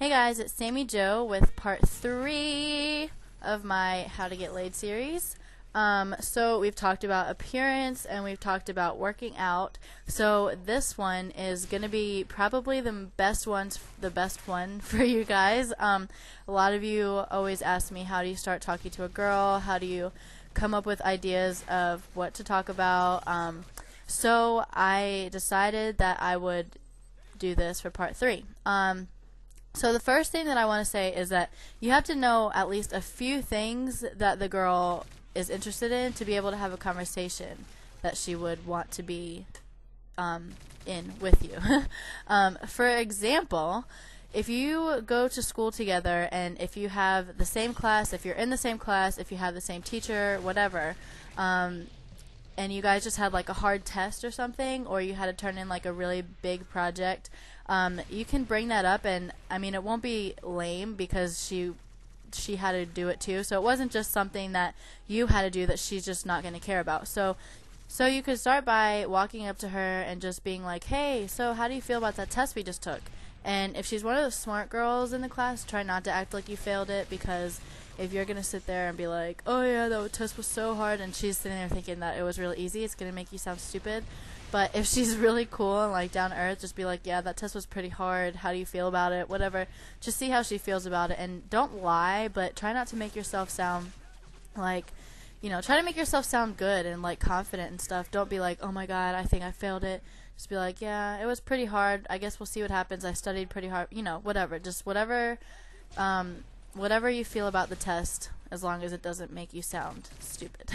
Hey guys, it's Sammy Joe with part 3 of my How to Get Laid series. So we've talked about appearance and we've talked about working out. So this one is going to be probably the best one for you guys. A lot of you always ask me, how do you start talking to a girl? How do you come up with ideas of what to talk about? So I decided that I would do this for part 3. So the first thing that I want to say is that you have to know at least a few things that the girl is interested in to be able to have a conversation that she would want to be in with you. For example, if you go to school together and if you have the same class, if you're in the same class, if you have the same teacher, whatever, and you guys just had like a hard test or something, or you had to turn in like a really big project, you can bring that up, and I mean, it won't be lame because she had to do it too. So it wasn't just something that you had to do that she's just not going to care about. So you could start by walking up to her and just being like, hey, so how do you feel about that test we just took? And if she's one of the smart girls in the class, try not to act like you failed it, because if you're going to sit there and be like, oh yeah, that test was so hard, and she's sitting there thinking that it was really easy, it's going to make you sound stupid. But if she's really cool and like down to earth, just be like, yeah, that test was pretty hard, how do you feel about it, whatever. Just see how she feels about it, and don't lie, but try not to make yourself sound like, try to make yourself sound good and like confident and stuff. Don't be like, oh my god, I think I failed it. Just be like, yeah, it was pretty hard, I guess we'll see what happens, I studied pretty hard, whatever. Just whatever you feel about the test, as long as it doesn't make you sound stupid.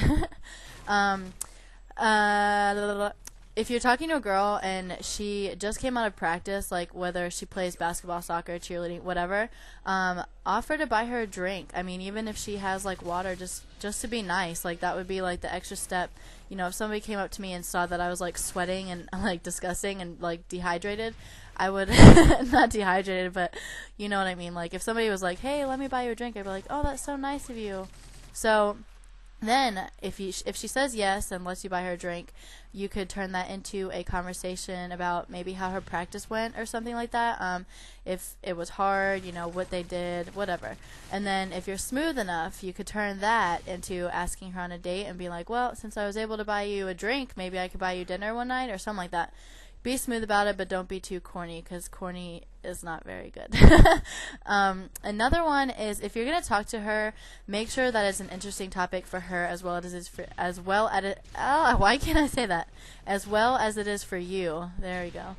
If you're talking to a girl and she just came out of practice, like whether she plays basketball, soccer, cheerleading, whatever, offer to buy her a drink. I mean, even if she has like water, just to be nice, like that would be like the extra step. If somebody came up to me and saw that I was like sweating and like disgusting and like dehydrated, I would not dehydrated, but you know what I mean. Like if somebody was like, hey, let me buy you a drink, I'd be like, oh, that's so nice of you. So then, if she says yes and lets you buy her a drink, you could turn that into a conversation about maybe how her practice went or something like that. If it was hard, what they did, whatever. And then if you're smooth enough, you could turn that into asking her on a date and be like, well, since I was able to buy you a drink, maybe I could buy you dinner one night or something like that. Be smooth about it, but don't be too corny, because corny is not very good. Another one is, if you're going to talk to her, make sure that it's an interesting topic for her as well as it is for you. There we go.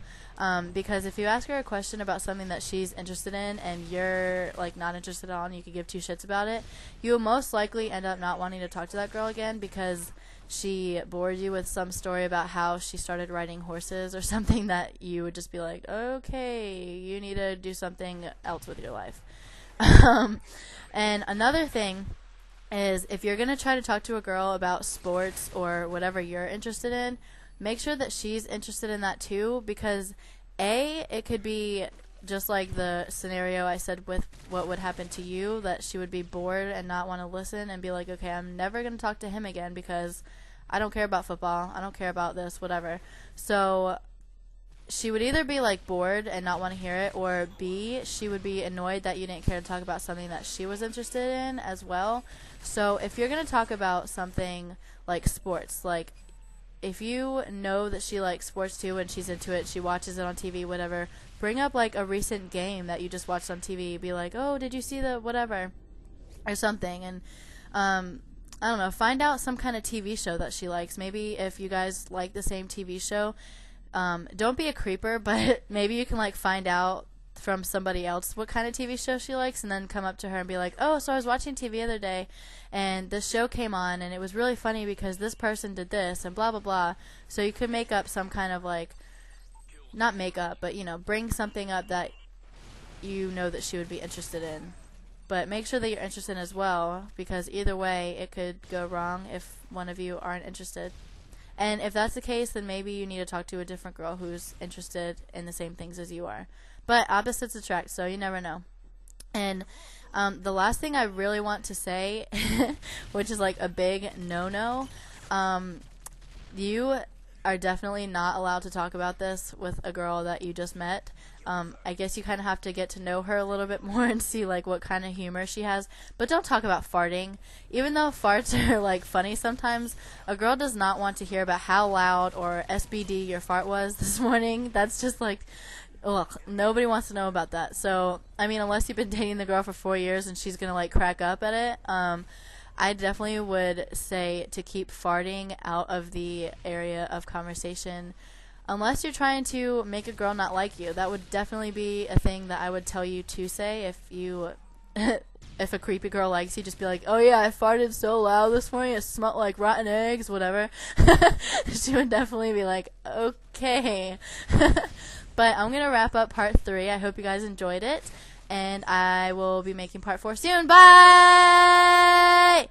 Because if you ask her a question about something that she's interested in and you're like not interested at all and you could give two shits about it, you will most likely end up not wanting to talk to that girl again because she bored you with some story about how she started riding horses or something that you would just be like, okay, you need to do something else with your life. And another thing is, if you're going to try to talk to a girl about sports or whatever you're interested in, make sure that she's interested in that too, because it could be just like the scenario I said with what would happen to you, that she would be bored and not want to listen and be like, okay, I'm never going to talk to him again because I don't care about football, I don't care about this, whatever. So she would either be like bored and not want to hear it, or B, she would be annoyed that you didn't care to talk about something that she was interested in as well. So if you're going to talk about something like sports, like if you know that she likes sports too and she's into it, she watches it on TV, whatever, bring up like a recent game that you just watched on TV. Be like, oh, did you see the whatever or something? And I don't know, find out some kind of TV show that she likes. Maybe if you guys like the same TV show, don't be a creeper, but maybe you can like find out from somebody else what kind of TV show she likes, and then come up to her and be like, oh, so I was watching TV the other day and this show came on and it was really funny because this person did this and blah blah blah. So you could make up some kind of like, not make up, but bring something up that that she would be interested in. But make sure that you're interested as well, because either way it could go wrong if one of you aren't interested. And if that's the case, then maybe you need to talk to a different girl who's interested in the same things as you are. But opposites attract, so you never know. And the last thing I really want to say, which is like a big no-no, you are definitely not allowed to talk about this with a girl that you just met. I guess you kind of have to get to know her a little bit more and see like what kind of humor she has. But don't talk about farting. Even though farts are like funny sometimes, a girl does not want to hear about how loud or SBD your fart was this morning. That's just like, ugh, nobody wants to know about that. So, I mean, unless you've been dating the girl for 4 years and she's going to like crack up at it, I definitely would say to keep farting out of the area of conversation unless you're trying to make a girl not like you. That would definitely be a thing that I would tell you to say if you if a creepy girl likes you. Just be like, oh yeah, I farted so loud this morning, it smelled like rotten eggs, whatever. She would definitely be like, okay. But I'm going to wrap up part 3. I hope you guys enjoyed it. And I will be making part 4 soon. Bye!